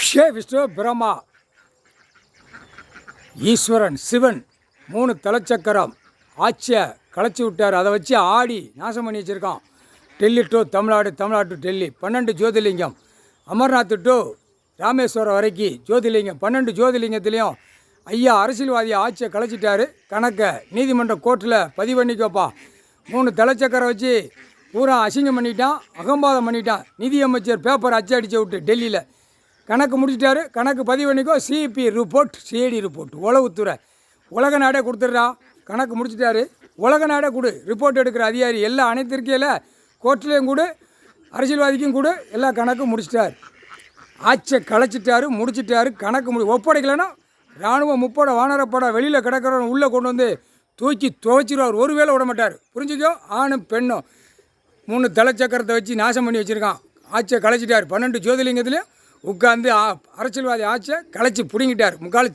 விஷ்ணு பிரம்மா ஈஸ்வரன் சிவன் 3 தலைச்சக்கரம் ஆட்சியை களைச்சி விட்டார். அதை வச்சு ஆடி நாசம் பண்ணி வச்சுருக்கான். Delhi to Tamil Nadu, Tamil Nadu to Delhi 12 Jyotirlingam. Amarnath to Rameswaram வரைக்கும் ஜோதிர்லிங்கம். 12 ஜோதிர்லிங்கத்துலேயும் ஐயா அரசியல்வாதி ஆட்சியை களைச்சிட்டாரு. கணக்கை நீதிமன்ற கோர்ட்டில் பதிவு பண்ணிக்கோப்பா. 3 தலைச்சக்கரம் வச்சு பூரா அசிங்கம் பண்ணிட்டான், அகம்பாதம் பண்ணிட்டான். நிதியமைச்சர் பேப்பர் அச்சடிச்சு விட்டு டெல்லியில் கணக்கு முடிச்சிட்டாரு. கணக்கு பதிவு பண்ணிக்கோ. சிபி ரிப்போர்ட், சிஐடி ரிப்போர்ட், உளவுத்துறை உலக நாடே கொடுத்துட்றா. கணக்கு முடிச்சிட்டாரு. உலக நாடே கொடு. ரிப்போர்ட் எடுக்கிற அதிகாரி எல்லாம் அனைத்து இருக்கையில் கோர்ட்லேயும் கொடு, அரசியல்வாதிக்கும் கொடு. எல்லா கணக்கும் முடிச்சிட்டார். ஆட்சியை களைச்சிட்டாரு, முடிச்சிட்டாரு. கணக்கு ஒப்படைக்கலைன்னா இராணுவம் முப்படை வானரப்படை வெளியில் கிடக்கிறவன் உள்ளே கொண்டு வந்து தூக்கி துவைச்சிருவார். ஒரு வேளை விட மாட்டார். புரிஞ்சுக்கோ. ஆணும் பெண்ணும் 3 தலைச்சக்கரத்தை வச்சு நாசம் பண்ணி வச்சுருக்கான். ஆட்சியை களைச்சிட்டார். 12 ஜோதிர்லிங்கத்துலேயும் உட்காந்து அரசியல்வாதி ஆட்சியை களைச்சி பிடுங்கிட்டார். முக்கால்